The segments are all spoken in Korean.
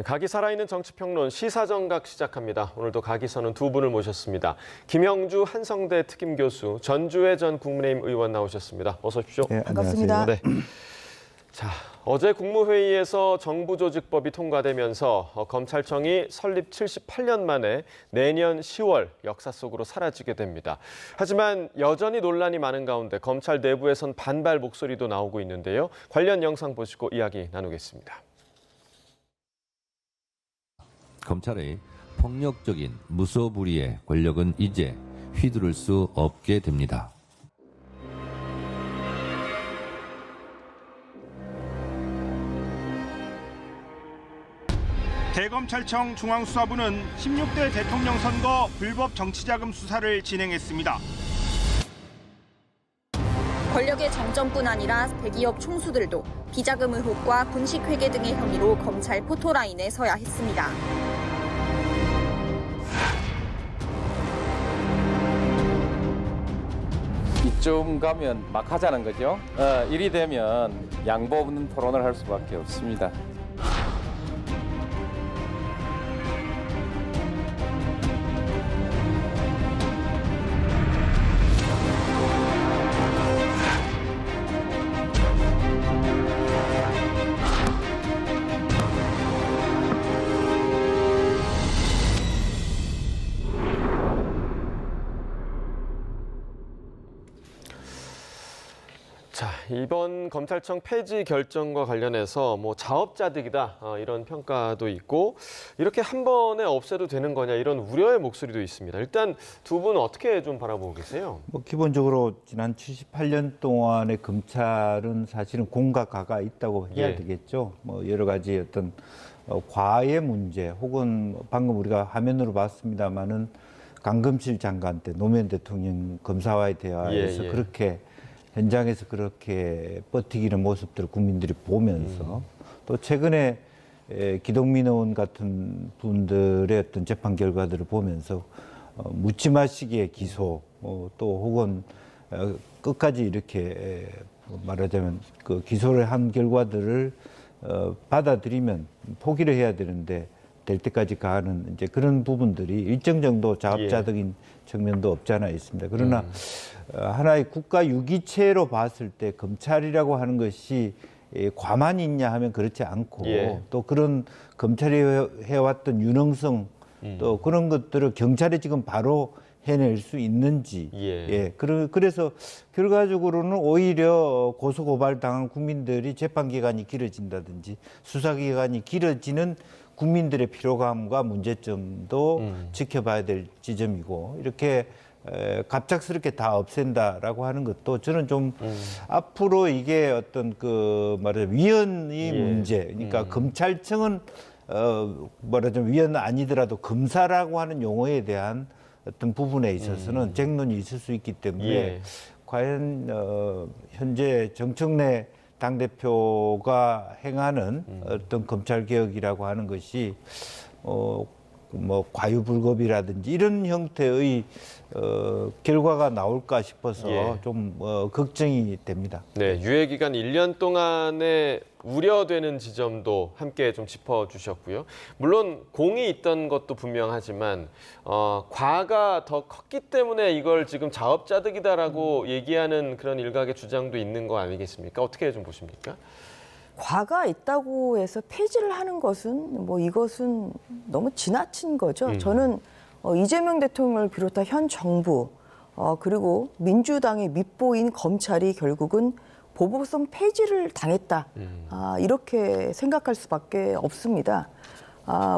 각이 살아있는 정치평론 시사정각 시작합니다. 오늘도 각이서는 두 분을 모셨습니다. 김영주 한성대 특임교수, 전주혜 전 국민의힘 의원 나오셨습니다. 어서 오십시오. 네, 반갑습니다. 네. 자, 어제 국무회의에서 정부조직법이 통과되면서 검찰청이 설립 78년 만에 내년 10월 역사 속으로 사라지게 됩니다. 하지만 여전히 논란이 많은 가운데 검찰 내부에선 반발 목소리도 나오고 있는데요. 관련 영상 보시고 이야기 나누겠습니다. 검찰의 폭력적인 무소불위의 권력은 이제 휘두를 수 없게 됩니다. 대검찰청 중앙수사부는 16대 대통령 선거 불법 정치자금 수사를 진행했습니다. 권력의 정점뿐 아니라 대기업 총수들도 비자금 의혹과 분식회계 등의 혐의로 검찰 포토라인에 서야 했습니다. 이쯤 가면 막 하자는 거죠. 일이 되면 양보 없는 토론을 할 수밖에 없습니다. 자, 이번 검찰청 폐지 결정과 관련해서 자업자득이다 이런 평가도 있고 이렇게 한 번에 없애도 되는 거냐 이런 우려의 목소리도 있습니다. 일단 두 분 어떻게 좀 바라보고 계세요? 기본적으로 지난 78년 동안의 검찰은 사실은 공과 가가 있다고 해야 되겠죠. 여러 가지 어떤 과의 문제 혹은 방금 우리가 화면으로 봤습니다마는 강금실 장관 때 노무현 대통령 검사와의 대화에서 그렇게 현장에서 그렇게 버티기는 모습들을 국민들이 보면서 또 최근에 기동민 의원 같은 분들의 어떤 재판 결과들을 보면서 묻지마 시기의 기소 또 혹은 끝까지 이렇게 말하자면 그 기소를 한 결과들을 받아들이면 포기를 해야 되는데 될 때까지 가는 이제 그런 부분들이 일정 정도 자업자득인 측면도 없지 않아 있습니다. 그러나 하나의 국가 유기체로 봤을 때 검찰이라고 하는 것이 과만 있냐 하면 그렇지 않고 또 그런 검찰이 해왔던 유능성 또 그런 것들을 경찰이 지금 바로 해낼 수 있는지 그래서 결과적으로는 오히려 고소고발 당한 국민들이 재판기간이 길어진다든지 수사기간이 길어지는 국민들의 피로감과 문제점도 지켜봐야 될 지점이고 이렇게 갑작스럽게 다 없앤다라고 하는 것도 저는 좀 앞으로 이게 어떤 그 말하자면 위헌의 문제 그러니까 검찰청은 말하자면 위헌 아니더라도 검사라고 하는 용어에 대한 어떤 부분에 있어서는 쟁론이 있을 수 있기 때문에 과연 현재 정청래 당대표가 행하는 어떤 검찰개혁이라고 하는 것이 과유불급이라든지 이런 형태의 결과가 나올까 싶어서 좀 걱정이 됩니다. 네, 유예기간 1년 동안에 우려되는 지점도 함께 좀 짚어주셨고요. 물론 공이 있던 것도 분명하지만 과가 더 컸기 때문에 이걸 지금 자업자득이다라고 얘기하는 그런 일각의 주장도 있는 거 아니겠습니까? 어떻게 좀 보십니까? 과가 있다고 해서 폐지를 하는 것은 이것은 너무 지나친 거죠. 저는 이재명 대통령을 비롯한 현 정부 그리고 민주당의 밑보인 검찰이 결국은 보복성 폐지를 당했다. 이렇게 생각할 수밖에 없습니다.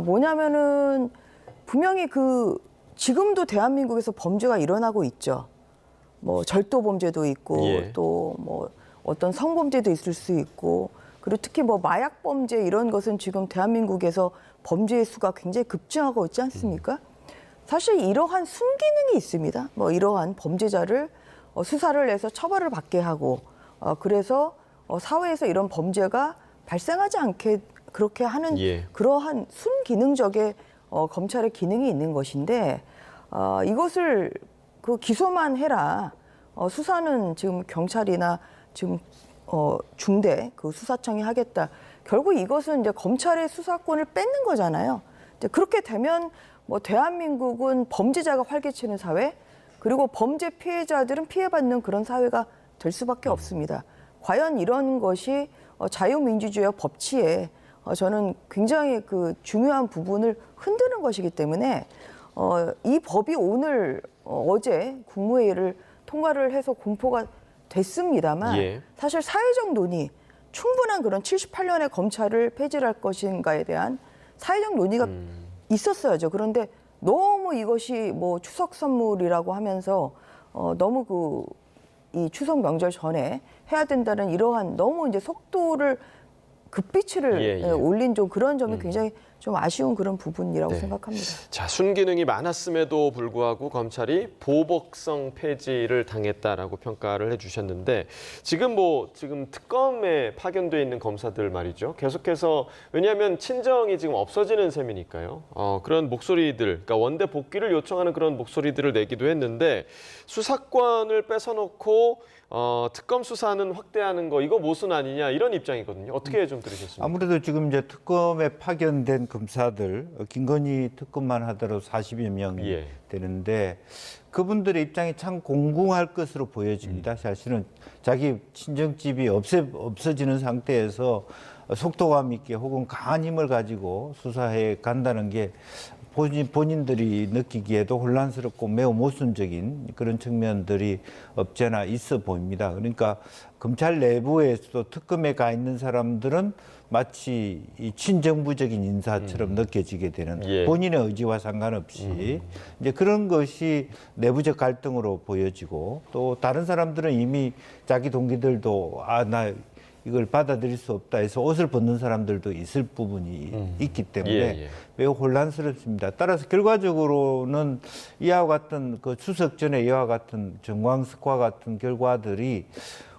뭐냐면은 분명히 지금도 대한민국에서 범죄가 일어나고 있죠. 절도 범죄도 있고 또 어떤 성범죄도 있을 수 있고 그리고 특히 마약 범죄 이런 것은 지금 대한민국에서 범죄의 수가 굉장히 급증하고 있지 않습니까? 사실 이러한 순기능이 있습니다. 이러한 범죄자를 수사를 해서 처벌을 받게 하고 그래서 사회에서 이런 범죄가 발생하지 않게 그렇게 하는 그러한 순기능적의 검찰의 기능이 있는 것인데 이것을 기소만 해라. 수사는 지금 경찰이나 지금 중대 수사청이 하겠다. 결국 이것은 이제 검찰의 수사권을 뺏는 거잖아요. 이제 그렇게 되면 뭐 대한민국은 범죄자가 활개치는 사회, 그리고 범죄 피해자들은 피해받는 그런 사회가 될 수밖에 없습니다. 과연 이런 것이 자유민주주의와 법치에 저는 굉장히 그 중요한 부분을 흔드는 것이기 때문에 이 법이 오늘 어제 국무회의를 통과를 해서 공포가 됐습니다만 예. 사실 사회적 논의, 충분한 그런 78년의 검찰을 폐지할 것인가에 대한 사회적 논의가 있었어야죠. 그런데 너무 이것이 뭐 추석 선물이라고 하면서 너무 이 추석 명절 전에 해야 된다는 이러한 너무 이제 속도를 급비치를 올린 좀 그런 점이 굉장히 좀 아쉬운 그런 부분이라고 네. 생각합니다. 자, 순기능이 많았음에도 불구하고 검찰이 보복성 폐지를 당했다라고 평가를 해주셨는데 지금 특검에 파견돼 있는 검사들 말이죠. 계속해서 왜냐하면 친정이 지금 없어지는 셈이니까요. 그런 목소리들, 그러니까 원대 복귀를 요청하는 그런 목소리들을 내기도 했는데 수사권을 뺏어놓고 특검 수사는 확대하는 거 이거 모순 아니냐 이런 입장이거든요. 어떻게 좀 들으셨습니까? 아무래도 지금 이제 특검에 파견된 검사들 김건희 특검만 하더라도 40여 명이 예. 되는데 그분들의 입장이 참 공공할 것으로 보여집니다. 사실은 자기 친정집이 없어지는 상태에서 속도감 있게 혹은 강한 힘을 가지고 수사해 간다는 게 본인들이 느끼기에도 혼란스럽고 매우 모순적인 그런 측면들이 없지 않아 있어 보입니다. 그러니까 검찰 내부에서도 특검에 가 있는 사람들은 마치 이 친정부적인 인사처럼 느껴지게 되는 예. 본인의 의지와 상관없이 이제 그런 것이 내부적 갈등으로 보여지고 또 다른 사람들은 이미 자기 동기들도 나 이걸 받아들일 수 없다 해서 옷을 벗는 사람들도 있을 부분이 있기 때문에 매우 혼란스럽습니다. 따라서 결과적으로는 이와 같은 그 추석 전에 이와 같은 정광석과 같은 결과들이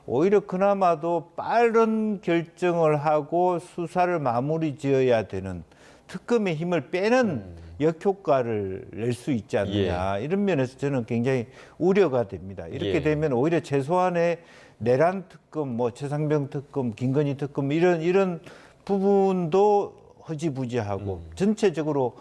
오히려 그나마도 빠른 결정을 하고 수사를 마무리 지어야 되는 특검의 힘을 빼는 역효과를 낼 수 있지 않느냐. 이런 면에서 저는 굉장히 우려가 됩니다. 이렇게 되면 오히려 최소한의 내란 특검, 최상병 특검, 김건희 특검 이런 부분도 허지부지하고 전체적으로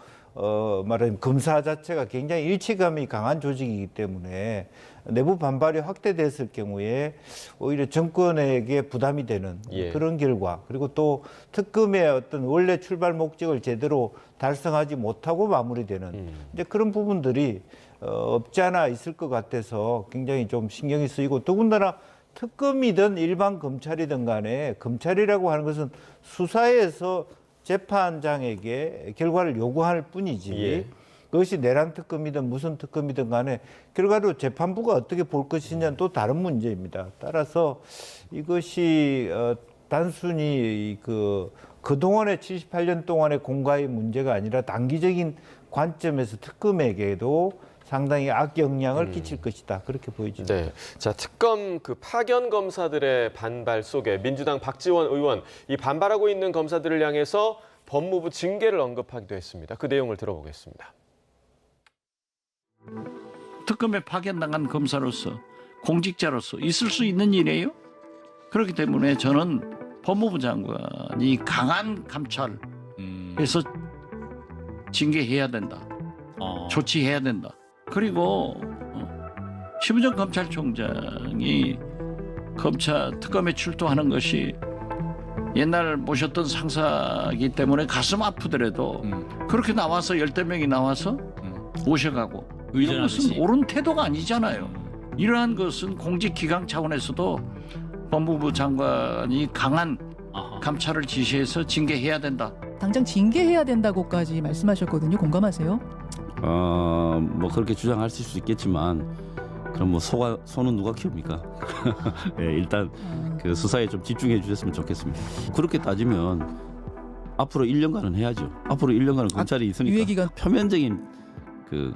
말하자면 검사 자체가 굉장히 일체감이 강한 조직이기 때문에 내부 반발이 확대됐을 경우에 오히려 정권에게 부담이 되는 그런 결과 그리고 또 특검의 어떤 원래 출발 목적을 제대로 달성하지 못하고 마무리되는 이제 그런 부분들이 없지 않아 있을 것 같아서 굉장히 좀 신경이 쓰이고 더군다나 특검이든 일반 검찰이든 간에 검찰이라고 하는 것은 수사에서 재판장에게 결과를 요구할 뿐이지 그것이 내란 특검이든 무슨 특검이든 간에 결과로 재판부가 어떻게 볼 것이냐는 또 다른 문제입니다. 따라서 이것이 단순히 그동안의 78년 동안의 공과의 문제가 아니라 단기적인 관점에서 특검에게도 상당히 악영향을 끼칠 것이다. 그렇게 보여집니다. 네. 자, 특검 파견 검사들의 반발 속에 민주당 박지원 의원 이 반발하고 있는 검사들을 향해서 법무부 징계를 언급하기도 했습니다. 그 내용을 들어보겠습니다. 특검에 파견당한 검사로서 공직자로서 있을 수 있는 일이에요. 그렇기 때문에 저는 법무부 장관이 강한 감찰에서 징계해야 된다. 조치해야 된다. 그리고 심우정 검찰총장이 특검에 출두하는 것이 옛날 모셨던 상사이기 때문에 가슴 아프더라도 그렇게 나와서 10명이 나와서 모셔가고 이런 것은 옳은 태도가 아니잖아요. 이러한 것은 공직기강 차원에서도 법무부 장관이 강한 감찰을 지시해서 징계해야 된다. 당장 징계해야 된다고까지 말씀하셨거든요. 공감하세요? 그렇게 주장하실 수 있겠지만 그럼 소는 누가 키웁니까? 네, 일단 그 수사에 좀 집중해 주셨으면 좋겠습니다. 그렇게 따지면 앞으로 1년간은 해야죠. 앞으로 1년간은 검찰이 있으니까 유예기간. 표면적인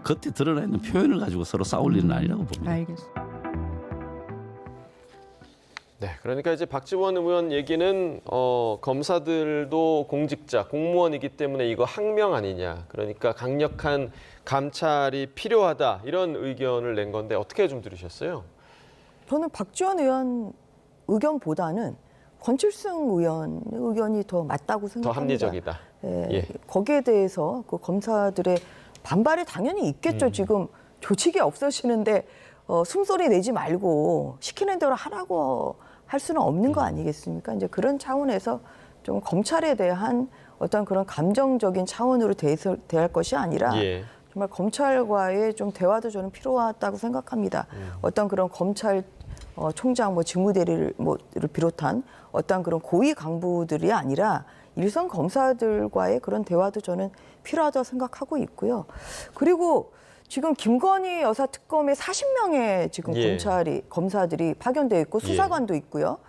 겉에 드러나 있는 표현을 가지고 서로 싸울 일은 아니라고 봅니다. 알겠습니다. 네, 그러니까 이제 박지원 의원 얘기는 검사들도 공직자, 공무원이기 때문에 이거 항명 아니냐. 그러니까 강력한 감찰이 필요하다. 이런 의견을 낸 건데 어떻게 좀 들으셨어요? 저는 박지원 의원 의견보다는 권칠승 의원 의견이 더 맞다고 더 생각합니다. 합리적이다. 예, 예. 거기에 대해서 그 검사들의 반발이 당연히 있겠죠. 지금 조직이 없어지는데 숨소리 내지 말고 시키는 대로 하라고 할 수는 없는 거 아니겠습니까? 이제 그런 차원에서 좀 검찰에 대한 어떤 그런 감정적인 차원으로 대할 것이 아니라 예. 정말 검찰과의 좀 대화도 저는 필요하다고 생각합니다. 어떤 그런 검찰 총장, 직무대리를 비롯한 어떤 그런 고위 강부들이 아니라 일선 검사들과의 그런 대화도 저는 필요하다고 생각하고 있고요. 그리고 지금 김건희 여사 특검에 40명의 지금 예. 검사들이 파견되어 있고 수사관도 있고요.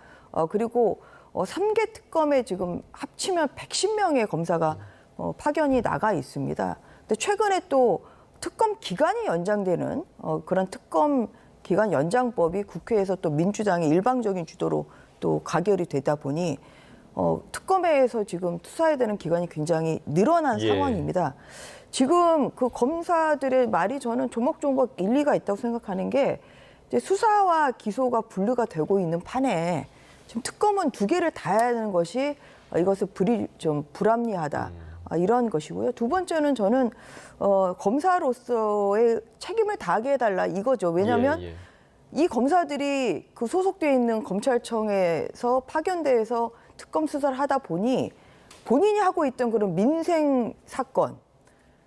그리고 3개 특검에 지금 합치면 110명의 검사가 파견이 나가 있습니다. 근데 최근에 또 특검 기간이 연장되는 그런 특검 기간 연장법이 국회에서 또 민주당의 일방적인 주도로 또 가결이 되다 보니 특검에서 지금 수사해야 되는 기간이 굉장히 늘어난 예. 상황입니다. 지금 그 검사들의 말이 저는 조목조목 일리가 있다고 생각하는 게 이제 수사와 기소가 분류가 되고 있는 판에 지금 특검은 2개를 다 해야 하는 것이 이것을 좀 불합리하다. 이런 것이고요. 두 번째는 저는 검사로서의 책임을 다하게 해달라 이거죠. 왜냐하면 이 검사들이 그 소속돼 있는 검찰청에서 파견돼서 특검 수사를 하다 보니 본인이 하고 있던 그런 민생 사건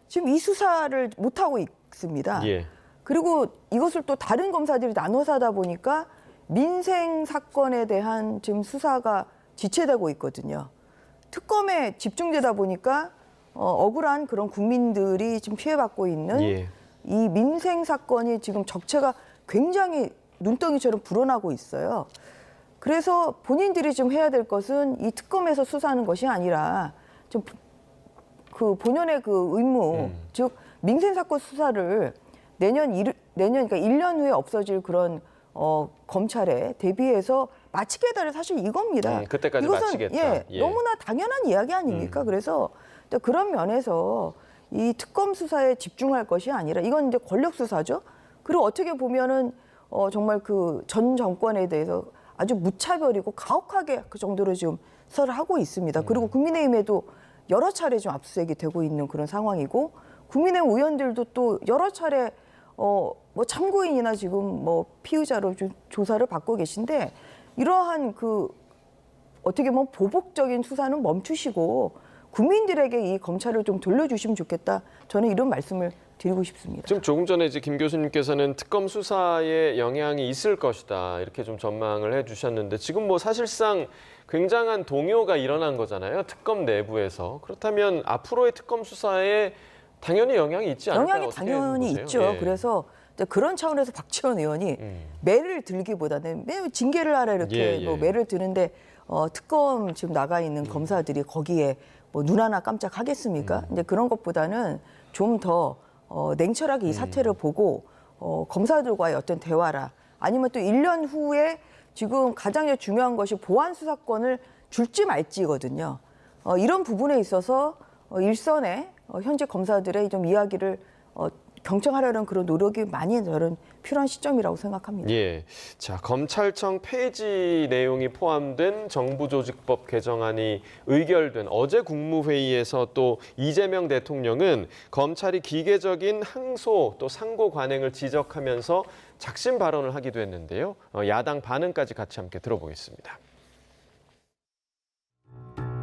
지금 이 수사를 못 하고 있습니다. 예. 그리고 이것을 또 다른 검사들이 나눠서 하다 보니까 민생 사건에 대한 지금 수사가 지체되고 있거든요. 특검에 집중되다 보니까 억울한 그런 국민들이 지금 피해받고 있는 예. 이 민생 사건이 지금 적체가 굉장히 눈덩이처럼 불어나고 있어요. 그래서 본인들이 지금 해야 될 것은 이 특검에서 수사하는 것이 아니라 좀 그 본연의 그 의무, 즉 민생 사건 수사를 내년 그러니까 1년 후에 없어질 그런 검찰에 대비해서 마치게 해달라 사실 이겁니다. 그때까지 이것은 마치겠다. 예. 너무나 당연한 이야기 아닙니까? 그래서 그런 면에서 이 특검 수사에 집중할 것이 아니라 이건 이제 권력 수사죠. 그리고 어떻게 보면은 정말 그 전 정권에 대해서 아주 무차별이고 가혹하게 그 정도로 지금 수사를 하고 있습니다. 그리고 국민의힘에도 여러 차례 좀 압수수색이 되고 있는 그런 상황이고 국민의힘 의원들도 또 여러 차례 참고인이나 지금 피의자로 조사를 받고 계신데 이러한 그 어떻게 보면 보복적인 수사는 멈추시고 국민들에게 이 검찰을 좀 돌려주시면 좋겠다. 저는 이런 말씀을 드리고 싶습니다. 지금 조금 전에 이제 김 교수님께서는 특검 수사에 영향이 있을 것이다 이렇게 좀 전망을 해주셨는데 지금 사실상 굉장한 동요가 일어난 거잖아요. 특검 내부에서. 그렇다면 앞으로의 특검 수사에 당연히 영향이 있지 않을까요? 영향이 당연히 보세요? 있죠. 예. 그래서 그런 차원에서 박지원 의원이 매를 들기보다는 매우 징계를 하라 이렇게 매를 드는데 특검 지금 나가 있는 검사들이 거기에 눈 하나 깜짝하겠습니까? 이제 그런 것보다는 좀 더 냉철하게 이 사태를 보고 검사들과의 어떤 대화라 아니면 또 1년 후에 지금 가장 중요한 것이 보안 수사권을 줄지 말지거든요. 이런 부분에 있어서 일선의 현재 검사들의 좀 이야기를 경청하려는 그런 노력이 많이 저는 필요한 시점이라고 생각합니다. 예. 자, 검찰청 폐지 내용이 포함된 정부조직법 개정안이 의결된 어제 국무회의에서 또 이재명 대통령은 검찰이 기계적인 항소 또 상고 관행을 지적하면서 작심 발언을 하기도 했는데요. 야당 반응까지 같이 함께 들어보겠습니다.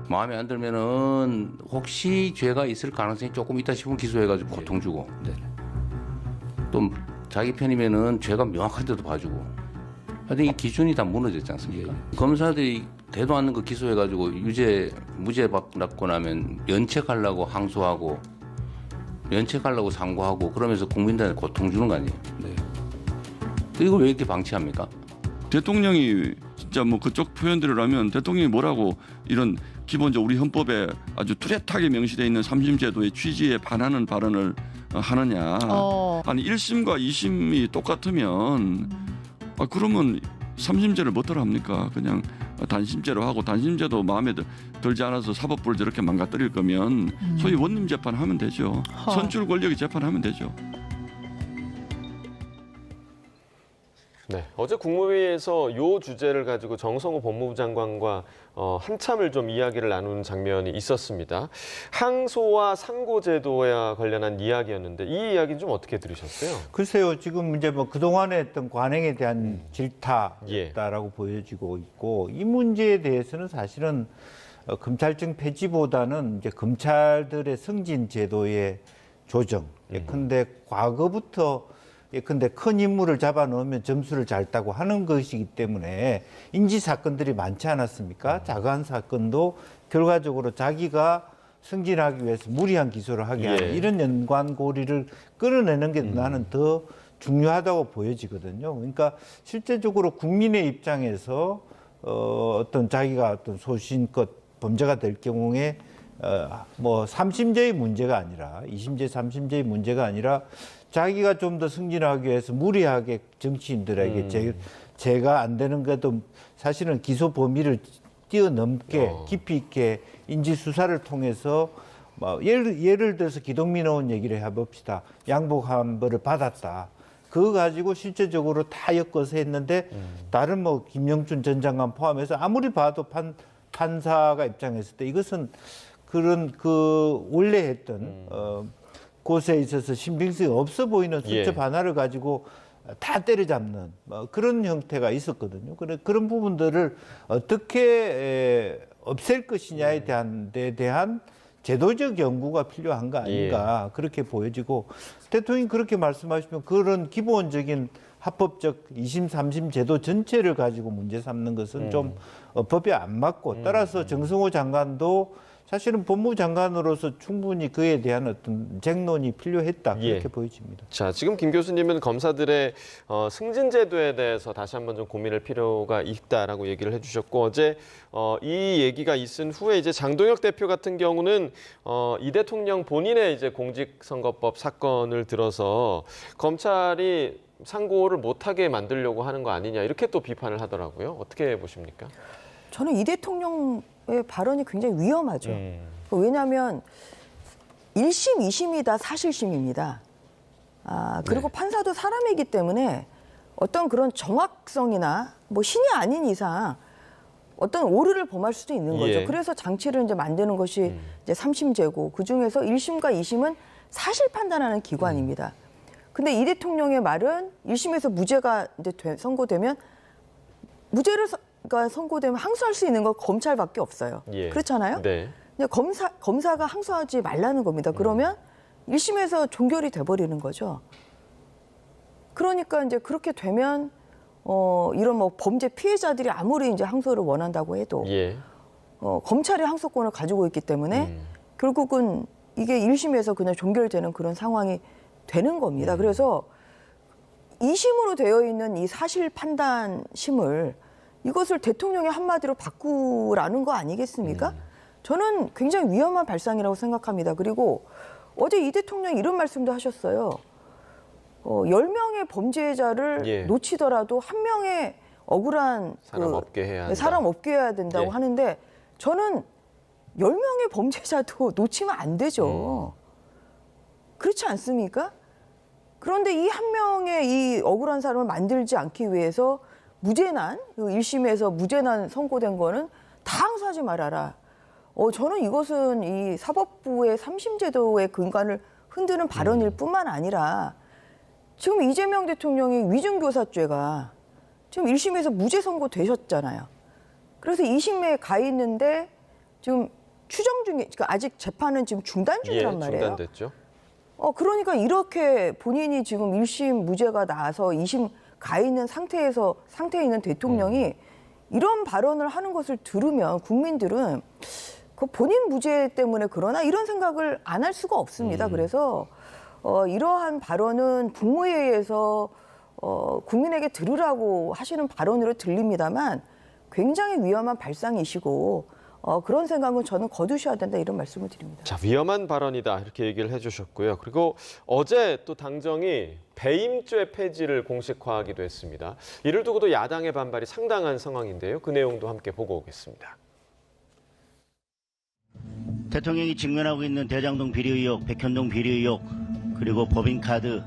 마음에 안 들면은 혹시 죄가 있을 가능성이 조금 있다 싶으면 기소해가지고 고통 주고 또 자기 편이면은 죄가 명확한데도 봐주고 하여튼 이 기준이 다 무너졌지 않습니까? 검사들이 대도 않는 거 기소해가지고 무죄 받고 나면 면책하려고 항소하고 면책하려고 상고하고 그러면서 국민들한테 고통 주는 거 아니에요? 이걸 왜 이렇게 방치합니까? 대통령이 진짜 그쪽 표현대로 하면 대통령이 뭐라고 이런 기본적으로 우리 헌법에 아주 뚜렷하게 명시되어 있는 삼심제도의 취지에 반하는 발언을 하느냐. 아니 1심과 2심이 똑같으면 그러면 삼심제를 뭐더러 합니까? 그냥 단심제로 하고 단심제도 마음에 들지 않아서 사법부를 저렇게 망가뜨릴 거면 소위 원님 재판하면 되죠. 선출 권력이 재판하면 되죠. 네, 어제 국무회의에서 이 주제를 가지고 정성호 법무부 장관과 한참을 좀 이야기를 나누는 장면이 있었습니다. 항소와 상고제도와 관련한 이야기였는데 이 이야기는 좀 어떻게 들으셨어요? 글쎄요, 지금 이제 뭐 그동안에 했던 관행에 대한 질타였다라고 보여지고 있고 이 문제에 대해서는 사실은 검찰청 폐지보다는 이제 검찰들의 승진 제도의 조정. 예컨대 과거부터 예컨대 큰 인물을 잡아놓으면 점수를 잘 따고 하는 것이기 때문에 인지 사건들이 많지 않았습니까? 작은 사건도 결과적으로 자기가 승진하기 위해서 무리한 기소를 하게 하는 이런 연관고리를 끌어내는 게 나는 더 중요하다고 보여지거든요. 그러니까 실제적으로 국민의 입장에서 어떤 자기가 어떤 소신껏 범죄가 될 경우에 뭐 3심제의 문제가 아니라 2심제, 3심제의 문제가 아니라 자기가 좀 더 승진하기 위해서 무리하게 정치인들에게 제가 안 되는 것도 사실은 기소 범위를 뛰어넘게 깊이 있게 인지 수사를 통해서 뭐 예를 들어서 기동민 의원 얘기를 해봅시다. 양복 환불을 받았다. 그거 가지고 실제적으로 다 엮어서 했는데 다른 뭐 김영춘 전 장관 포함해서 아무리 봐도 판사가 입장했을 때 이것은 그런 원래 했던 곳에 있어서 신빙성이 없어 보이는 수첩 하나를 가지고 다 때려잡는 그런 형태가 있었거든요. 그런 부분들을 어떻게 없앨 것이냐에 대한 제도적 연구가 필요한 거 아닌가 그렇게 보여지고 대통령이 그렇게 말씀하시면 그런 기본적인 합법적 2심, 3심 제도 전체를 가지고 문제 삼는 것은 좀 법에 안 맞고 따라서 정성호 장관도 사실은 법무부 장관으로서 충분히 그에 대한 어떤 쟁론이 필요했다 그렇게 보여집니다. 자, 지금 김 교수님은 검사들의 승진 제도에 대해서 다시 한번 좀 고민할 필요가 있다라고 얘기를 해주셨고 어제 이 얘기가 있은 후에 이제 장동혁 대표 같은 경우는 이 대통령 본인의 이제 공직선거법 사건을 들어서 검찰이 상고를 못하게 만들려고 하는 거 아니냐 이렇게 또 비판을 하더라고요. 어떻게 보십니까? 저는 이 대통령의 발언이 굉장히 위험하죠. 왜냐하면 1심, 2심이 다 사실심입니다. 그리고 판사도 사람이기 때문에 어떤 그런 정확성이나 뭐 신이 아닌 이상 어떤 오류를 범할 수도 있는 거죠. 그래서 장치를 이제 만드는 것이 이제 3심제고 그 중에서 1심과 2심은 사실 판단하는 기관입니다. 근데 이 대통령의 말은 1심에서 무죄가 이제 선고되면 무죄가 선고되면 항소할 수 있는 건 검찰밖에 없어요. 그렇잖아요. 근데 검사가 항소하지 말라는 겁니다. 그러면 1심에서 종결이 돼버리는 거죠. 그러니까 이제 그렇게 되면 이런 뭐 범죄 피해자들이 아무리 이제 항소를 원한다고 해도 검찰이 항소권을 가지고 있기 때문에 결국은 이게 1심에서 그냥 종결되는 그런 상황이 되는 겁니다. 그래서 2심으로 되어 있는 이 사실 판단심을 이것을 대통령의 한마디로 바꾸라는 거 아니겠습니까? 저는 굉장히 위험한 발상이라고 생각합니다. 그리고 어제 이 대통령이 이런 말씀도 하셨어요. 10명의 범죄자를 놓치더라도 한 명의 억울한 사람 없게 해야 한다. 사람 없게 해야 된다고 하는데 저는 10명의 범죄자도 놓치면 안 되죠. 그렇지 않습니까? 그런데 이 한 명의 이 억울한 사람을 만들지 않기 위해서 무죄난, 1심에서 무죄난 선고된 거는 다 항소하지 말아라. 저는 이것은 이 사법부의 3심 제도의 근간을 흔드는 발언일 뿐만 아니라 지금 이재명 대통령이 위증교사죄가 지금 1심에서 무죄 선고되셨잖아요. 그래서 2심에 가 있는데 지금 추정 중에, 그러니까 아직 재판은 지금 중단 중이란 말이에요. 중단됐죠. 그러니까 이렇게 본인이 지금 1심 무죄가 나와서 2심 가 있는 상태에 있는 대통령이 이런 발언을 하는 것을 들으면 국민들은 그 본인 무죄 때문에 그러나 이런 생각을 안 할 수가 없습니다. 그래서 이러한 발언은 국무회의에서 국민에게 들으라고 하시는 발언으로 들립니다만 굉장히 위험한 발상이시고 그런 생각은 저는 거두셔야 된다 이런 말씀을 드립니다. 자, 위험한 발언이다 이렇게 얘기를 해주셨고요. 그리고 어제 또 당정이 배임죄 폐지를 공식화하기도 했습니다. 이를 두고도 야당의 반발이 상당한 상황인데요. 그 내용도 함께 보고 오겠습니다. 대통령이 직면하고 있는 대장동 비리 의혹, 백현동 비리 의혹, 그리고 법인카드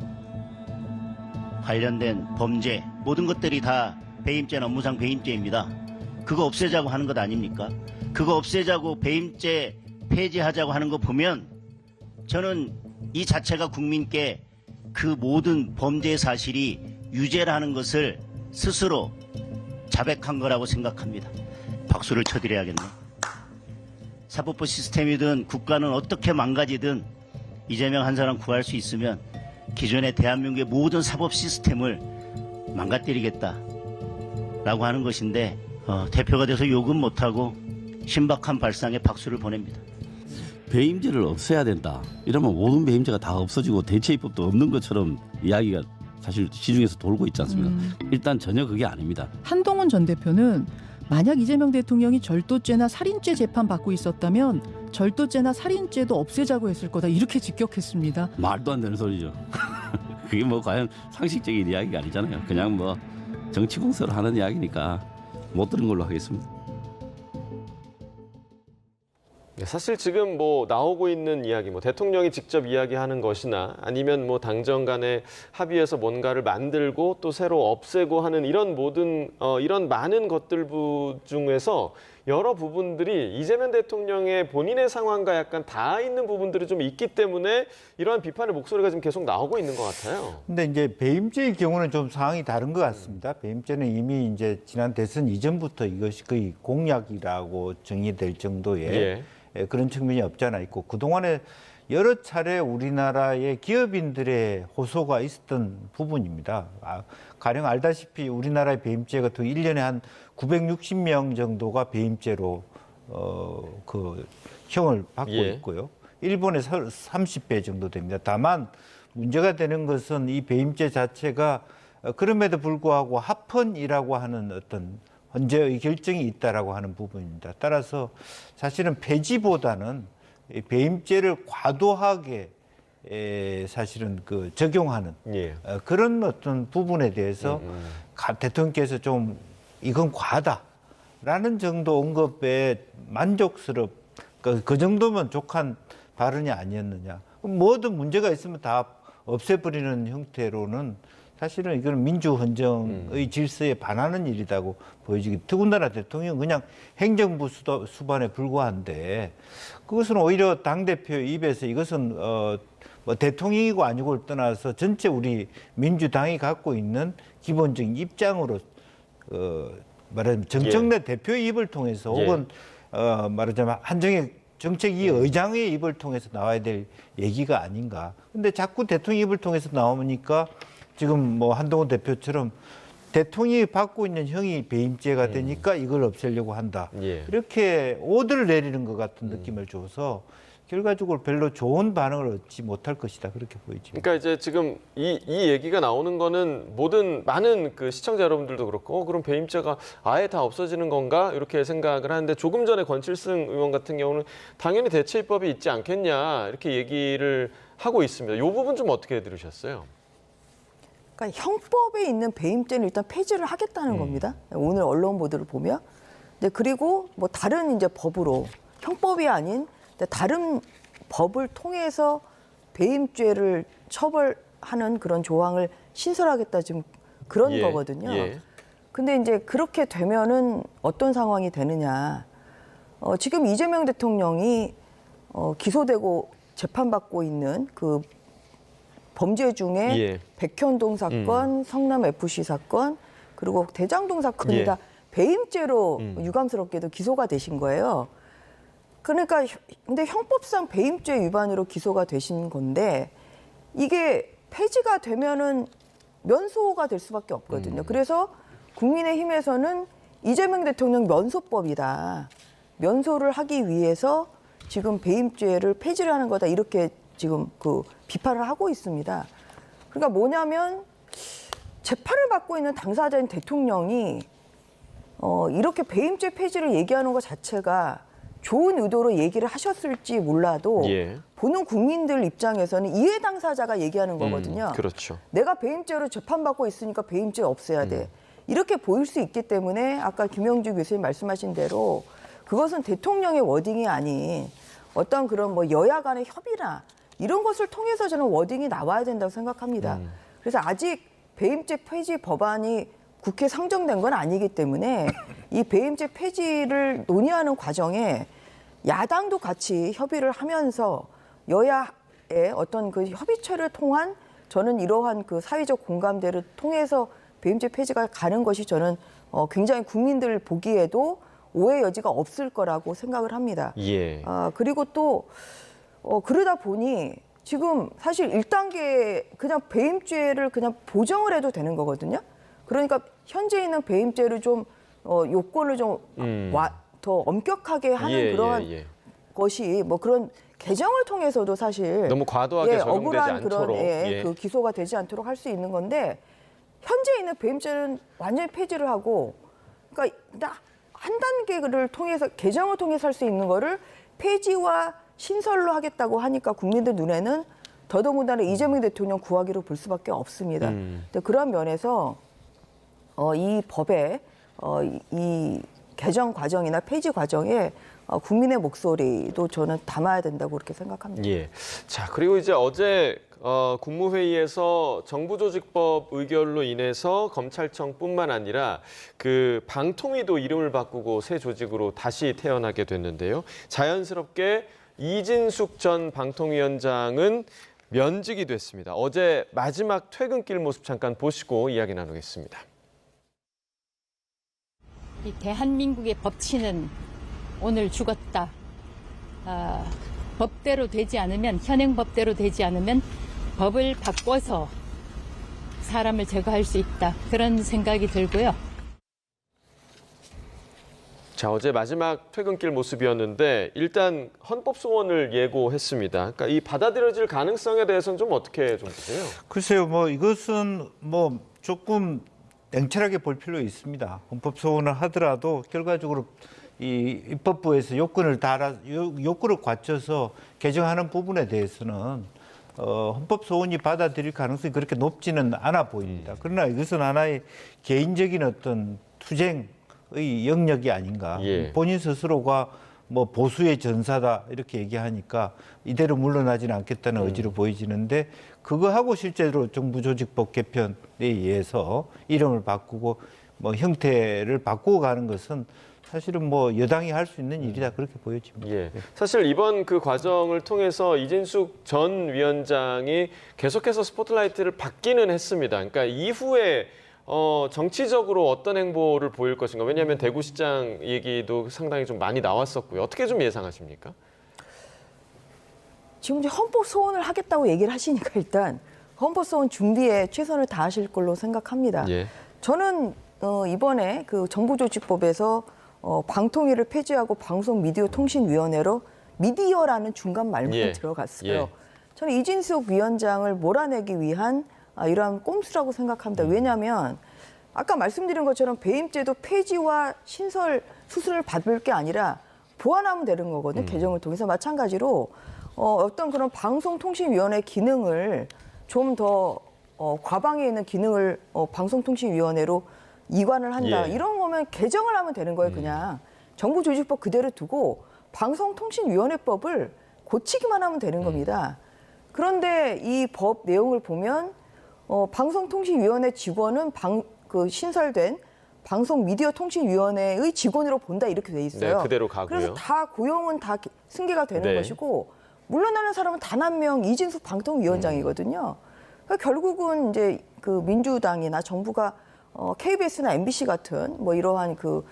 관련된 범죄 모든 것들이 다 배임죄는 업무상 배임죄입니다. 그거 없애자고 하는 것 아닙니까? 그거 없애자고 배임죄 폐지하자고 하는 거 보면 저는 이 자체가 국민께 그 모든 범죄 사실이 유죄라는 것을 스스로 자백한 거라고 생각합니다. 박수를 쳐드려야겠네. 사법부 시스템이든 국가는 어떻게 망가지든 이재명 한 사람 구할 수 있으면 기존의 대한민국의 모든 사법 시스템을 망가뜨리겠다라고 하는 것인데 대표가 돼서 욕은 못하고 신박한 발상에 박수를 보냅니다. 배임죄를 없애야 된다. 이러면 모든 배임죄가 다 없어지고 대체입법도 없는 것처럼 이야기가 사실 시중에서 돌고 있지 않습니까? 일단 전혀 그게 아닙니다. 한동훈 전 대표는 만약 이재명 대통령이 절도죄나 살인죄 재판 받고 있었다면 절도죄나 살인죄도 없애자고 했을 거다 이렇게 직격했습니다. 말도 안 되는 소리죠. 그게 뭐 과연 상식적인 이야기가 아니잖아요. 그냥 뭐 정치 공세를 하는 이야기니까 못 들은 걸로 하겠습니다. 사실 지금 뭐 나오고 있는 이야기, 뭐 대통령이 직접 이야기하는 것이나 아니면 뭐 당정 간에 합의해서 뭔가를 만들고 또 새로 없애고 하는 이런 모든 이런 많은 것들 중에서 여러 부분들이 이재명 대통령의 본인의 상황과 약간 닿아 있는 부분들이 좀 있기 때문에 이러한 비판의 목소리가 지금 계속 나오고 있는 것 같아요. 근데 이제 배임죄의 경우는 좀 상황이 다른 것 같습니다. 배임죄는 이미 이제 지난 대선 이전부터 이것이 거의 공약이라고 정의될 정도의 그런 측면이 없지 않아 있고 그동안에 여러 차례 우리나라의 기업인들의 호소가 있었던 부분입니다. 가령 알다시피 우리나라의 배임죄 같은 1년에 한 960명 정도가 배임죄로 그 형을 받고 있고요. 일본의 30배 정도 됩니다. 다만 문제가 되는 것은 이 배임죄 자체가 그럼에도 불구하고 합헌이라고 하는 어떤 헌재의 결정이 있다라고 하는 부분입니다. 따라서 사실은 폐지보다는 배임죄를 과도하게 사실은 그 적용하는 그런 어떤 부분에 대해서 대통령께서 좀 이건 과다라는 정도 언급에 그 정도면 족한 발언이 아니었느냐. 뭐든 문제가 있으면 다 없애버리는 형태로는 사실은 이건 민주헌정의 질서에 반하는 일이라고 보여지기. 더군다나 대통령은 그냥 행정부 수반에 불과한데 그것은 오히려 당대표 입에서 이것은 뭐 대통령이고 아니고를 떠나서 전체 우리 민주당이 갖고 있는 기본적인 입장으로 말하자면 정청래 대표의 입을 통해서 혹은 말하자면 한정희 정책위 의장의 입을 통해서 나와야 될 얘기가 아닌가. 근데 자꾸 대통령 입을 통해서 나오니까 지금 뭐 한동훈 대표처럼 대통령이 받고 있는 형이 배임죄가 되니까 이걸 없애려고 한다. 이렇게 오더를 내리는 것 같은 느낌을 줘서 결과적으로 별로 좋은 반응을 얻지 못할 것이다. 그렇게 보이죠. 그러니까 이제 지금 이 얘기가 나오는 거는 많은 그 시청자 여러분들도 그렇고 그럼 배임죄가 아예 다 없어지는 건가 이렇게 생각을 하는데 조금 전에 권칠승 의원 같은 경우는 당연히 대체입법이 있지 않겠냐 이렇게 얘기를 하고 있습니다. 이 부분 좀 어떻게 들으셨어요? 그러니까 형법에 있는 배임죄는 일단 폐지를 하겠다는 겁니다. 오늘 언론 보도를 보면. 네, 그리고 뭐 다른 이제 법으로 형법이 아닌 다른 법을 통해서 배임죄를 처벌하는 그런 조항을 신설하겠다 지금 그런 거거든요. 근데 이제 그렇게 되면은 어떤 상황이 되느냐. 지금 이재명 대통령이 기소되고 재판받고 있는 그 범죄 중에 백현동 사건, 성남 FC 사건, 그리고 대장동 사건이 다 배임죄로 유감스럽게도 기소가 되신 거예요. 그러니까 근데 형법상 배임죄 위반으로 기소가 되신 건데 이게 폐지가 되면은 면소가 될 수밖에 없거든요. 그래서 국민의힘에서는 이재명 대통령 면소법이다. 면소를 하기 위해서 지금 배임죄를 폐지를 하는 거다. 이렇게 지금 그 비판을 하고 있습니다. 그러니까 뭐냐면 재판을 받고 있는 당사자인 대통령이 이렇게 배임죄 폐지를 얘기하는 것 자체가 좋은 의도로 얘기를 하셨을지 몰라도 보는 국민들 입장에서는 이해 당사자가 얘기하는 거거든요. 그렇죠. 내가 배임죄로 재판받고 있으니까 배임죄 없애야 돼. 이렇게 보일 수 있기 때문에 아까 김영주 교수님 말씀하신 대로 그것은 대통령의 워딩이 아닌 어떤 그런 뭐 여야 간의 협의나 이런 것을 통해서 저는 워딩이 나와야 된다고 생각합니다. 그래서 아직 배임죄 폐지 법안이 국회 상정된 건 아니기 때문에 이 배임죄 폐지를 논의하는 과정에 야당도 같이 협의를 하면서 여야의 어떤 그 협의체를 통한 저는 이러한 그 사회적 공감대를 통해서 배임죄 폐지가 가는 것이 저는 굉장히 국민들 보기에도 오해 여지가 없을 거라고 생각을 합니다. 예. 그리고 또 그러다 보니 지금 사실 1단계 그냥 배임죄를 그냥 보정을 해도 되는 거거든요. 그러니까 현재 있는 배임죄를 좀 요건을 좀 더 엄격하게 하는 그러한 것이 뭐 그런 개정을 통해서도 사실 너무 과도하게 적용되지 억울한 않도록 그런 그 기소가 되지 않도록 할 수 있는 건데 현재 있는 배임죄는 완전히 폐지를 하고 그러니까 한 단계를 통해서 개정을 통해서 할 수 있는 거를 폐지와 신설로 하겠다고 하니까 국민들 눈에는 더더군다나 이재명 대통령 구하기로 볼 수밖에 없습니다. 근데 그런 면에서 이 법의 이 개정 과정이나 폐지 과정에 국민의 목소리도 저는 담아야 된다고 그렇게 생각합니다. 예. 자, 그리고 이제 어제 국무회의에서 정부조직법 의결로 인해서 검찰청뿐만 아니라 그 방통위도 이름을 바꾸고 새 조직으로 다시 태어나게 됐는데요. 자연스럽게 이진숙 전 방통위원장은 면직이 됐습니다. 어제 마지막 퇴근길 모습 잠깐 보시고 이야기 나누겠습니다. 이 대한민국의 법치는 오늘 죽었다. 법대로 되지 않으면, 현행 법대로 되지 않으면 법을 바꿔서 사람을 제거할 수 있다. 그런 생각이 들고요. 자, 어제 마지막 퇴근길 모습이었는데 일단 헌법 소원을 예고했습니다. 그러니까 이 받아들여질 가능성에 대해서는 좀 어떻게 좀 보세요? 글쎄요, 뭐 이것은 뭐 조금 냉철하게 볼 필요 있습니다. 헌법 소원을 하더라도 결과적으로 이 입법부에서 요건을 갖춰서 개정하는 부분에 대해서는 헌법 소원이 받아들일 가능성이 그렇게 높지는 않아 보입니다. 그러나 이것은 하나의 개인적인 어떤 투쟁의 영역이 아닌가. 예. 본인 스스로가 뭐 보수의 전사다 이렇게 얘기하니까 이대로 물러나지는 않겠다는 의지로 보여지는데 그거하고 실제로 정부조직법 개편에 의해서 이름을 바꾸고 뭐 형태를 바꾸고 가는 것은 사실은 뭐 여당이 할 수 있는 일이다 그렇게 보여집니다. 예. 사실 이번 그 과정을 통해서 이진숙 전 위원장이 계속해서 스포트라이트를 받기는 했습니다. 그러니까 이후에 정치적으로 어떤 행보를 보일 것인가. 왜냐하면 대구시장 얘기도 상당히 좀 많이 나왔었고요. 어떻게 좀 예상하십니까? 지금 이제 헌법 소원을 하겠다고 얘기를 하시니까 일단 헌법 소원 준비에 최선을 다하실 걸로 생각합니다. 예. 저는 이번에 그 정부조직법에서 방통위를 폐지하고 방송미디어통신위원회로 미디어라는 중간 말만 들어갔어요. 예. 저는 이진숙 위원장을 몰아내기 위한 이러한 꼼수라고 생각합니다. 왜냐하면 아까 말씀드린 것처럼 배임죄도 폐지와 신설 수순을 밟을 게 아니라 보완하면 되는 거거든요. 개정을 통해서 마찬가지로 어떤 그런 방송통신위원회 기능을 좀 더 과방에 있는 기능을 방송통신위원회로 이관을 한다. 예. 이런 거면 개정을 하면 되는 거예요. 그냥 정부조직법 그대로 두고 방송통신위원회법을 고치기만 하면 되는 겁니다. 그런데 이 법 내용을 보면 방송통신위원회 직원은 신설된 방송미디어통신위원회의 직원으로 본다 이렇게 돼 있어요. 네, 그대로 가고요. 그래서 다 고용은 다 승계가 되는 네. 것이고 물러나는 사람은 단 한 명 이진숙 방통위원장이거든요. 그러니까 결국은 이제 그 민주당이나 정부가 KBS나 MBC 같은 뭐 이러한 그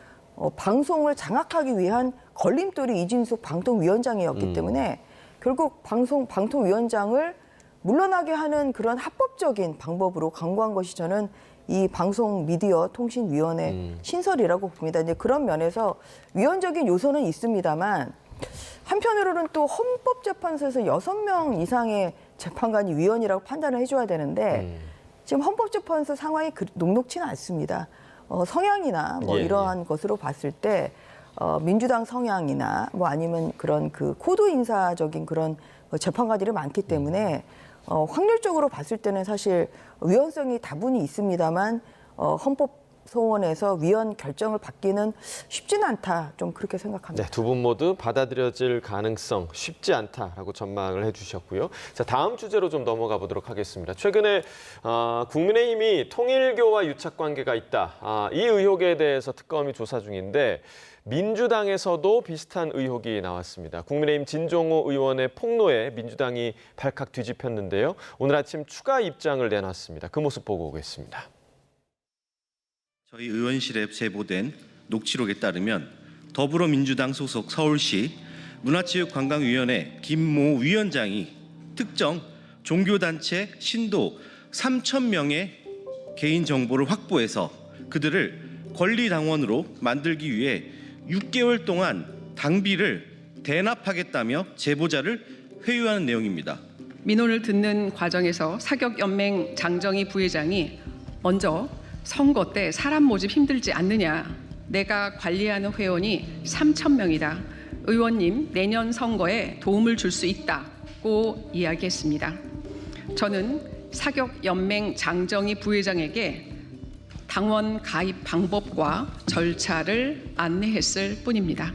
방송을 장악하기 위한 걸림돌이 이진숙 방통위원장이었기 때문에 결국 방통위원장을 물러나게 하는 그런 합법적인 방법으로 강구한 것이 저는 이 방송미디어통신위원회 신설이라고 봅니다. 이제 그런 면에서 위헌적인 요소는 있습니다만 한편으로는 또 헌법재판소에서 6명 이상의 재판관이 위헌이라고 판단을 해줘야 되는데 지금 헌법재판소 상황이 녹록치는 않습니다. 성향이나 뭐 이러한 것으로 봤을 때 민주당 성향이나 뭐 아니면 그런 그 코드 인사적인 그런 재판관들이 많기 때문에 확률적으로 봤을 때는 사실 위헌성이 다분히 있습니다만 헌법 소원에서 위원 결정을 받기는 쉽지는 않다. 좀 그렇게 생각합니다. 네, 두 분 모두 받아들여질 가능성 쉽지 않다라고 전망을 해주셨고요. 자, 다음 주제로 좀 넘어가 보도록 하겠습니다. 최근에 국민의힘이 통일교와 유착 관계가 있다. 이 의혹에 대해서 특검이 조사 중인데 민주당에서도 비슷한 의혹이 나왔습니다. 국민의힘 진종호 의원의 폭로에 민주당이 발칵 뒤집혔는데요. 오늘 아침 추가 입장을 내놨습니다. 그 모습 보고 오겠습니다. 저희 의원실에 제보된 녹취록에 따르면 더불어민주당 소속 서울시 문화체육관광위원회 김모 위원장이 특정 종교단체 신도 3,000명의 개인정보를 확보해서 그들을 권리당원으로 만들기 위해 6개월 동안 당비를 대납하겠다며 제보자를 회유하는 내용입니다. 민원을 듣는 과정에서 사격연맹 장정희 부회장이 먼저 선거 때 사람 모집 힘들지 않느냐. 내가 관리하는 회원이 3,000명이다. 의원님 내년 선거에 도움을 줄 수 있다고 이야기했습니다. 저는 사격연맹 장정희 부회장에게 당원 가입 방법과 절차를 안내했을 뿐입니다.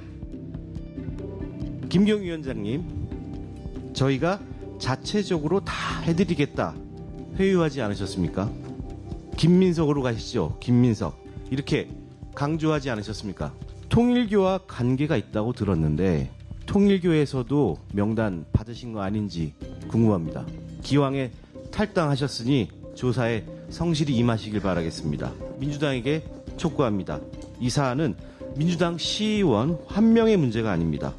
김경 위원장님, 저희가 자체적으로 다 해드리겠다 회유하지 않으셨습니까? 김민석으로 가시죠. 김민석. 이렇게 강조하지 않으셨습니까? 통일교와 관계가 있다고 들었는데 통일교에서도 명단 받으신 거 아닌지 궁금합니다. 기왕에 탈당하셨으니 조사에 성실히 임하시길 바라겠습니다. 민주당에게 촉구합니다. 이 사안은 민주당 시의원 한 명의 문제가 아닙니다.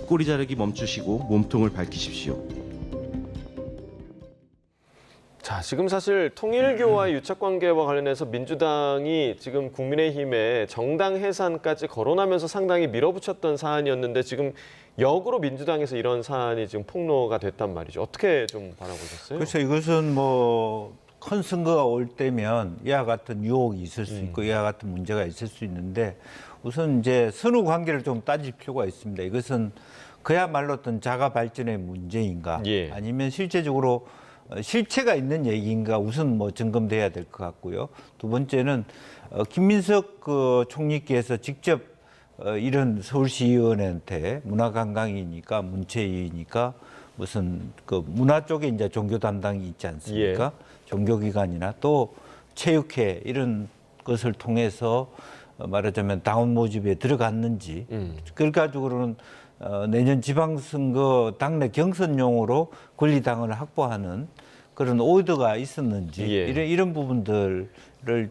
꼬리 자르기 멈추시고 몸통을 밝히십시오. 자, 지금 사실 통일교와의 유착관계와 관련해서 민주당이 지금 국민의힘에 정당 해산까지 거론하면서 상당히 밀어붙였던 사안이었는데 지금 역으로 민주당에서 이런 사안이 지금 폭로가 됐단 말이죠. 어떻게 좀 바라보셨어요? 그래서 이것은 뭐 큰 선거가 올 때면 이와 같은 유혹이 있을 수 있고 이와 같은 문제가 있을 수 있는데 우선 이제 선후 관계를 좀 따질 필요가 있습니다. 이것은 그야말로 어떤 자가 발전의 문제인가 아니면 실제적으로 실체가 있는 얘기인가 우선 뭐 점검돼야 될 것 같고요. 두 번째는 김민석 총리께서 직접 이런 서울시의원한테 문화관광이니까 문체위니까 무슨 그 문화 쪽에 이제 종교 담당이 있지 않습니까? 종교기관이나 또 체육회 이런 것을 통해서 말하자면 당원 모집에 들어갔는지 결과적으로는 내년 지방선거 당내 경선용으로 권리당원을 확보하는 그런 오더가 있었는지 이런 부분들을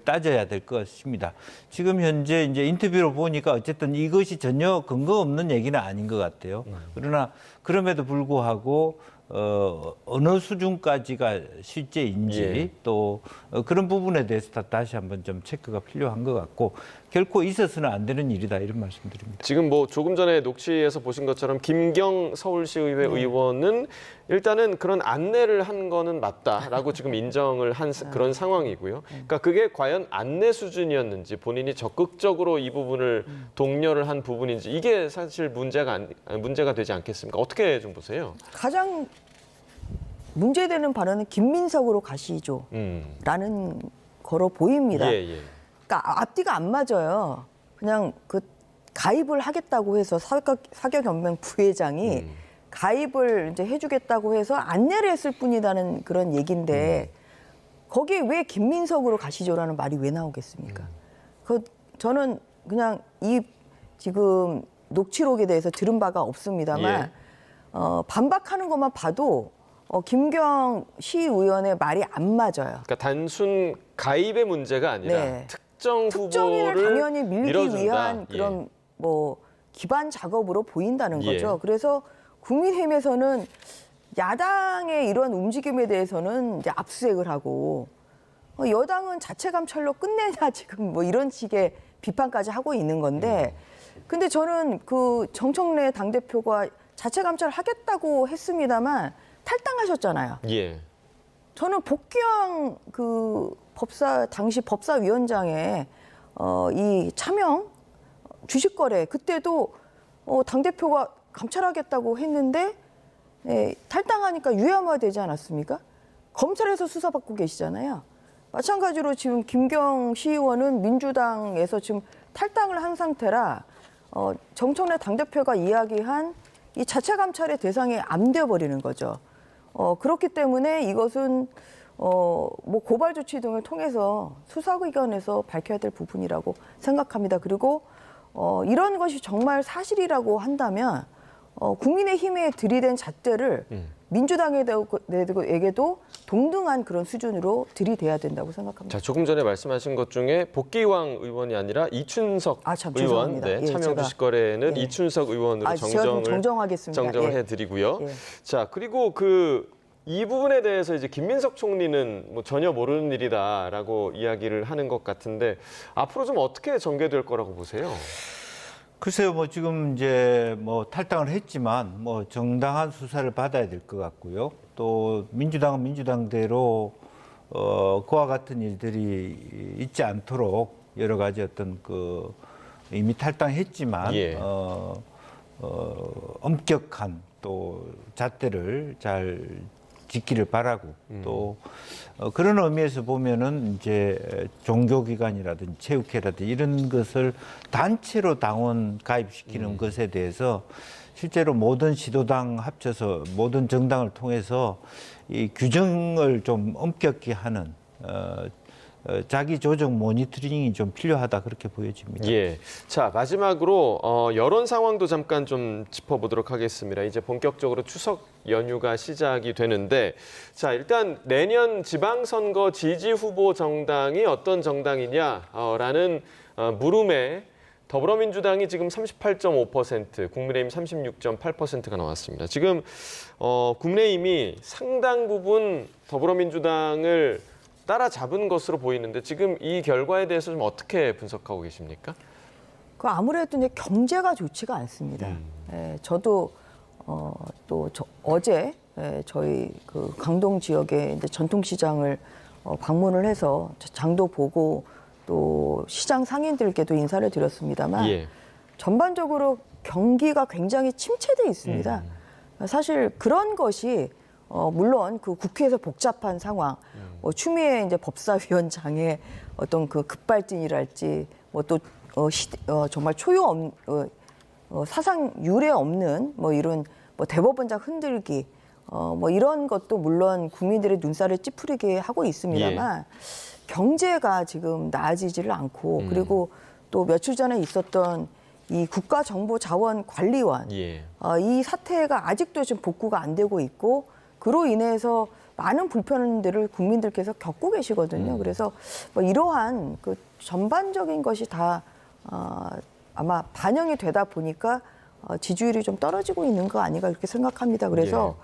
따져야 될 것 같습니다. 지금 현재 이제 인터뷰를 보니까 어쨌든 이것이 전혀 근거 없는 얘기는 아닌 것 같아요. 그러나 그럼에도 불구하고 어느 수준까지가 실제인지 또 그런 부분에 대해서 다시 한번 좀 체크가 필요한 것 같고 결코 있어서는 안 되는 일이다 이런 말씀드립니다. 지금 뭐 조금 전에 녹취에서 보신 것처럼 김경 서울시의회 의원은 일단은 그런 안내를 한 거는 맞다라고 지금 인정을 한 그런 상황이고요. 그러니까 그게 과연 안내 수준이었는지 본인이 적극적으로 이 부분을 독려를 한 부분인지 이게 사실 문제가 되지 않겠습니까? 어떻게 좀 보세요? 가장 문제되는 발언은 김민석으로 가시죠. 라는 거로 보입니다. 그러니까 앞뒤가 안 맞아요. 그냥 그 가입을 하겠다고 해서 사격연맹 부회장이 가입을 이제 해주겠다고 해서 안내를 했을 뿐이라는 그런 얘기인데 거기에 왜 김민석으로 가시죠라는 말이 왜 나오겠습니까? 저는 그냥 이 지금 녹취록에 대해서 들은 바가 없습니다만 반박하는 것만 봐도 김경 시의원의 말이 안 맞아요. 그러니까 단순 가입의 문제가 아니라 특정 특정인을 후보를 당연히 밀기 밀어준다. 위한 그런 뭐 기반 작업으로 보인다는 거죠. 그래서 국민의힘에서는 야당의 이런 움직임에 대해서는 이제 압수색을 하고 여당은 자체 감찰로 끝내냐 지금 뭐 이런 식의 비판까지 하고 있는 건데 근데 저는 그 정청래 당대표가 자체 감찰을 하겠다고 했습니다만 탈당하셨잖아요. 저는 복귀형 그 당시 법사위원장의 이 차명 주식거래 그때도 당대표가 감찰하겠다고 했는데 탈당하니까 유야무가 되지 않았습니까? 검찰에서 수사받고 계시잖아요. 마찬가지로 지금 김경 시의원은 민주당에서 지금 탈당을 한 상태라 정청래 당대표가 이야기한 이 자체 감찰의 대상에 안 되어버리는 거죠. 그렇기 때문에 이것은 뭐 고발 조치 등을 통해서 수사기관에서 밝혀야 될 부분이라고 생각합니다. 그리고 이런 것이 정말 사실이라고 한다면 국민의힘에 들이댄 잣대를 민주당에게도 동등한 그런 수준으로 들이대야 된다고 생각합니다. 자, 조금 전에 말씀하신 것 중에 복귀왕 의원이 아니라 이춘석 의원, 네, 예, 차명 주식 거래는 이춘석 의원으로 정정을 해드리고요. 예. 자, 그리고 이 부분에 대해서 이제 김민석 총리는 뭐 전혀 모르는 일이다라고 이야기를 하는 것 같은데 앞으로 좀 어떻게 전개될 거라고 보세요? 글쎄요, 뭐 지금 이제 뭐 탈당을 했지만 뭐 정당한 수사를 받아야 될 것 같고요. 또 민주당은 민주당대로 그와 같은 일들이 있지 않도록 여러 가지 어떤 이미 탈당했지만 엄격한 또 잣대를 잘 지키를 바라고 또 그런 의미에서 보면은 이제 종교기관이라든지 체육회라든지 이런 것을 단체로 당원 가입시키는 것에 대해서 실제로 모든 시도당 합쳐서 모든 정당을 통해서 이 규정을 좀 엄격히 하는 자기 조정 모니터링이 좀 필요하다 그렇게 보여집니다. 예. 자, 마지막으로 여론 상황도 잠깐 좀 짚어보도록 하겠습니다. 이제 본격적으로 추석 연휴가 시작이 되는데, 자, 일단 내년 지방선거 지지 후보 정당이 어떤 정당이냐라는 물음에 더불어민주당이 지금 38.5%, 국민의힘 36.8%가 나왔습니다. 지금 국민의힘이 상당 부분 더불어민주당을 따라잡은 것으로 보이는데 지금 이 결과에 대해서 좀 어떻게 분석하고 계십니까? 아무래도 이제 경제가 좋지가 않습니다. 저도 어제 저희 강동 지역의 이제 전통시장을 방문을 해서 장도 보고 또 시장 상인들께도 인사를 드렸습니다만 전반적으로 경기가 굉장히 침체돼 있습니다. 사실 그런 것이 물론 국회에서 복잡한 상황, 추미애 이제 법사위원장의 어떤 급발진이랄지, 정말 사상 유례 없는 이런 대법원장 흔들기, 이런 것도 물론 국민들의 눈살을 찌푸리게 하고 있습니다만 경제가 지금 나아지지를 않고 그리고 또 며칠 전에 있었던 이 국가정보자원관리원 이 사태가 아직도 지금 복구가 안 되고 있고 그로 인해서 많은 불편들을 국민들께서 겪고 계시거든요. 그래서 이러한 전반적인 것이 다 아마 반영이 되다 보니까 지지율이 좀 떨어지고 있는 거 아닌가 이렇게 생각합니다. 그래서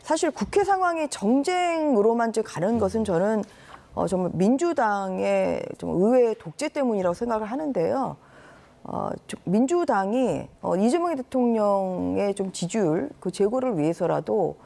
사실 국회 상황이 정쟁으로만 가는 것은 저는 정말 민주당의 좀 의회 독재 때문이라고 생각을 하는데요. 민주당이 이재명 대통령의 좀 지지율 제고를 위해서라도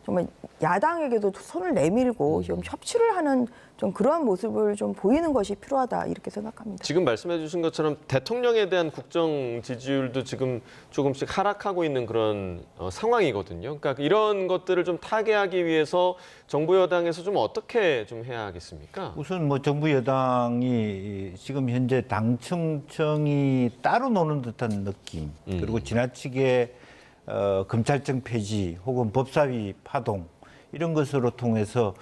정말 야당에게도 손을 내밀고 좀 협치를 하는 좀 그러한 모습을 좀 보이는 것이 필요하다 이렇게 생각합니다. 지금 말씀해 주신 것처럼 대통령에 대한 국정 지지율도 지금 조금씩 하락하고 있는 그런 상황이거든요. 그러니까 이런 것들을 좀 타개하기 위해서 정부 여당에서 좀 어떻게 좀 해야 하겠습니까? 우선 정부 여당이 지금 현재 당청청이 따로 노는 듯한 느낌 그리고 지나치게 검찰청 폐지 혹은 법사위 파동 이런 것으로 통해서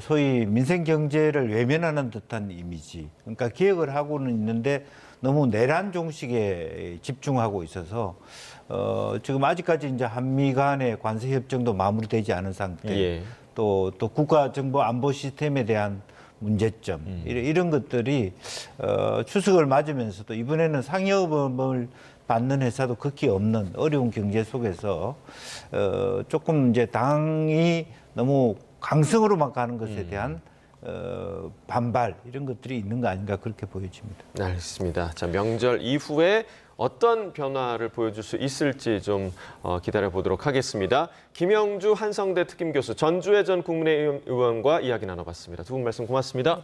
소위 민생 경제를 외면하는 듯한 이미지. 그러니까 개혁을 하고는 있는데 너무 내란 종식에 집중하고 있어서 지금 아직까지 이제 한미 간의 관세 협정도 마무리되지 않은 상태. 또 국가정보 안보 시스템에 대한 문제점 이런 것들이 추석을 맞으면서도 이번에는 상여금을 받는 회사도 극히 없는 어려운 경제 속에서 조금 이제 당이 너무 강성으로만 가는 것에 대한 반발 이런 것들이 있는 거 아닌가 그렇게 보여집니다. 알겠습니다. 자, 명절 이후에 어떤 변화를 보여줄 수 있을지 좀 기다려 보도록 하겠습니다. 김영주 한성대 특임교수, 전주혜 전 국민의힘 의원과 이야기 나눠봤습니다. 두 분 말씀 고맙습니다.